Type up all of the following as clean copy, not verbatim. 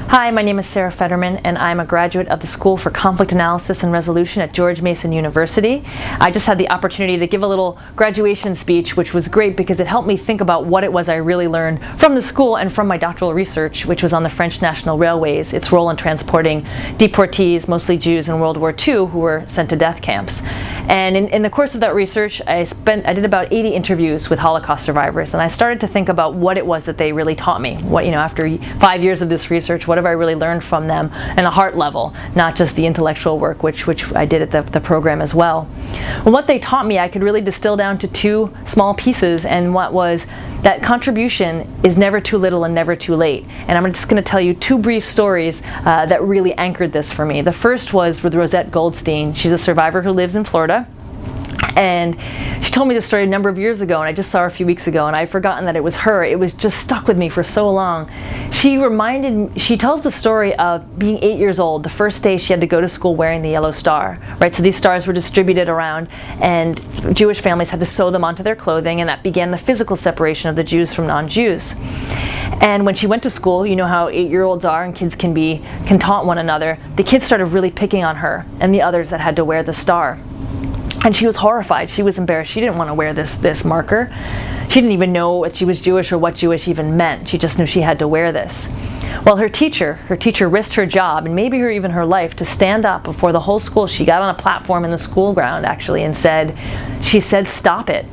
Hi, my name is Sarah Federman, and I'm a graduate of the School for Conflict Analysis and Resolution at George Mason University. I just had the opportunity to give a little graduation speech, which was great because it helped me think about what it was I really learned from the school and from my doctoral research, which was on the French National Railways, its role in transporting deportees, mostly Jews in World War II, who were sent to death camps. And in the course of that research, I did about 80 interviews with Holocaust survivors, and I started to think about what it was that they really taught me. After 5 years of this research, what have I really learned from them on a heart level, not just the intellectual work, which I did at the program as well. Well, what they taught me, I could really distill down to two small pieces, and what was that contribution is never too little and never too late. And I'm just going to tell you two brief stories that really anchored this for me. The first was with Rosette Goldstein. She's a survivor who lives in Florida. And she told me this story a number of years ago, and I just saw her a few weeks ago, and I'd forgotten that it was her. It was just stuck with me for so long. She tells the story of being 8 years old, the first day she had to go to school wearing the yellow star, right? So these stars were distributed around, and Jewish families had to sew them onto their clothing, and that began the physical separation of the Jews from non-Jews. And when she went to school, you know how 8-year-olds are, and kids can taunt one another. The kids started really picking on her and the others that had to wear the star. And she was horrified. She was embarrassed. She didn't want to wear this marker. She didn't even know that she was Jewish or what Jewish even meant. She just knew she had to wear this. Well, her teacher risked her job and maybe even her life to stand up before the whole school. She got on a platform in the school ground actually and she said, "Stop it.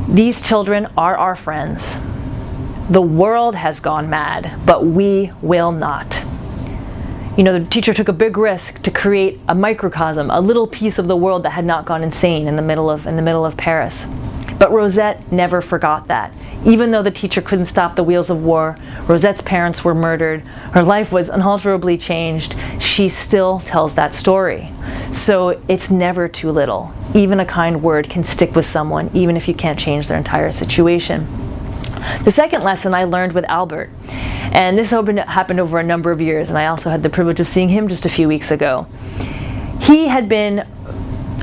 These children are our friends. The world has gone mad, but we will not." The teacher took a big risk to create a microcosm, a little piece of the world that had not gone insane in the middle of Paris. But Rosette never forgot that. Even though the teacher couldn't stop the wheels of war, Rosette's parents were murdered, her life was unalterably changed, she still tells that story. So it's never too little. Even a kind word can stick with someone, even if you can't change their entire situation. The second lesson I learned with Albert, and this happened over a number of years, and I also had the privilege of seeing him just a few weeks ago. He had been,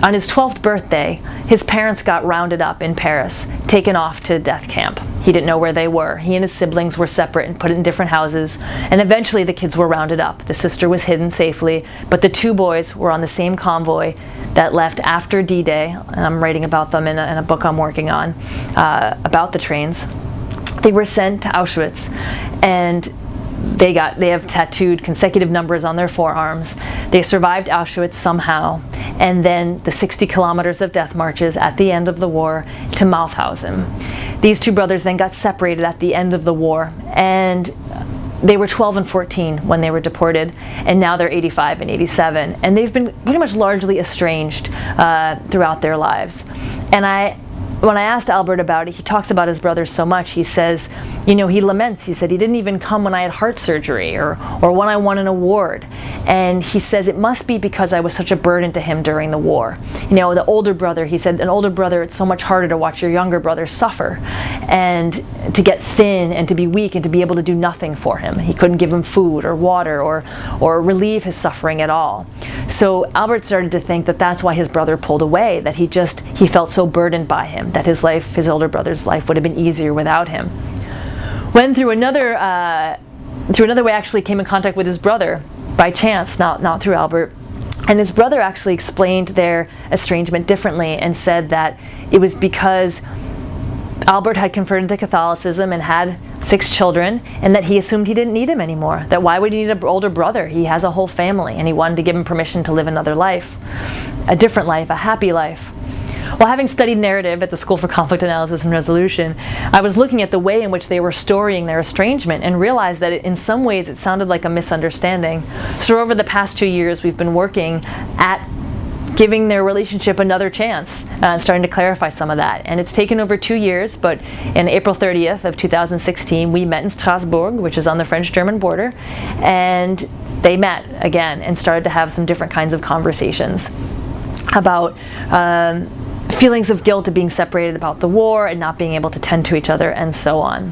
on his 12th birthday, his parents got rounded up in Paris, taken off to death camp. He didn't know where they were. He and his siblings were separate and put in different houses, and eventually the kids were rounded up. The sister was hidden safely, but the two boys were on the same convoy that left after D-Day, and I'm writing about them in a book I'm working on, about the trains. They were sent to Auschwitz, and they have tattooed consecutive numbers on their forearms. They survived Auschwitz somehow, and then the 60 kilometers of death marches at the end of the war to Mauthausen. These two brothers then got separated at the end of the war, and they were 12 and 14 when they were deported, and now they're 85 and 87, and they've been pretty much largely estranged throughout their lives. And when I asked Albert about it, he talks about his brothers so much. He says, he laments. He said, he didn't even come when I had heart surgery or when I won an award. And he says, it must be because I was such a burden to him during the war. The older brother, he said, an older brother, it's so much harder to watch your younger brother suffer and to get thin and to be weak and to be able to do nothing for him. He couldn't give him food or water or relieve his suffering at all. So Albert started to think that that's why his brother pulled away, that he felt so burdened by him, that his older brother's life would have been easier without him. When through another way actually came in contact with his brother, by chance, not through Albert, and his brother actually explained their estrangement differently and said that it was because Albert had converted to Catholicism and had 6 children, and that he assumed he didn't need him anymore. That why would he need an older brother? He has a whole family, and he wanted to give him permission to live another life, a different life, a happy life. Well, having studied narrative at the School for Conflict Analysis and Resolution, I was looking at the way in which they were storying their estrangement and realized that in some ways it sounded like a misunderstanding. So over the past 2 years, we've been working at giving their relationship another chance and starting to clarify some of that. And it's taken over 2 years, but in April 30th of 2016, we met in Strasbourg, which is on the French-German border, and they met again and started to have some different kinds of conversations about feelings of guilt of being separated about the war and not being able to tend to each other and so on.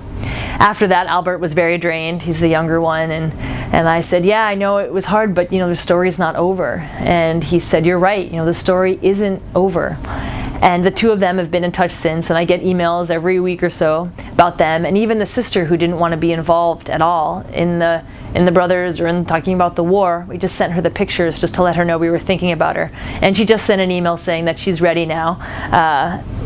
After that, Albert was very drained. He's the younger one, and I said, yeah, I know it was hard, but the story's not over. And he said, you're right, the story isn't over. And the two of them have been in touch since, and I get emails every week or so about them. And even the sister who didn't want to be involved at all in the brothers or in talking about the war, we just sent her the pictures just to let her know we were thinking about her. And she just sent an email saying that she's ready now,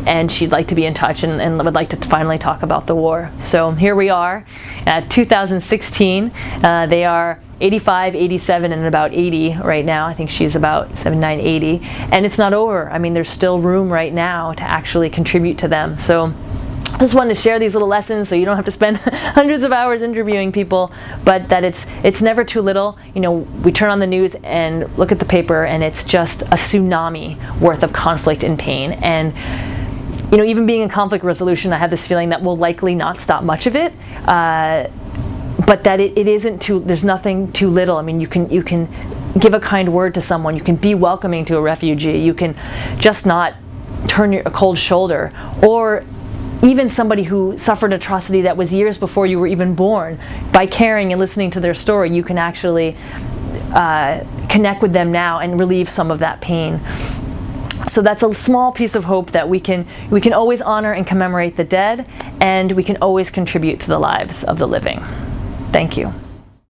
and she'd like to be in touch and would like to finally talk about the war. So here we are at 2016. They are 85, 87, and about 80 right now. I think she's about 79, 80. And it's not over. I mean, there's still room right now to actually contribute to them. So I just wanted to share these little lessons so you don't have to spend hundreds of hours interviewing people, but that it's never too little. You know, we turn on the news and look at the paper, and it's just a tsunami worth of conflict and pain. And you know, even being in conflict resolution, I have this feeling that will likely not stop much of it. But that it isn't too, there's nothing too little. I mean, you can give a kind word to someone, you can be welcoming to a refugee, you can just not turn a cold shoulder, or even somebody who suffered atrocity that was years before you were even born. By caring and listening to their story, you can actually connect with them now and relieve some of that pain. So that's a small piece of hope that we can always honor and commemorate the dead, and we can always contribute to the lives of the living. Thank you.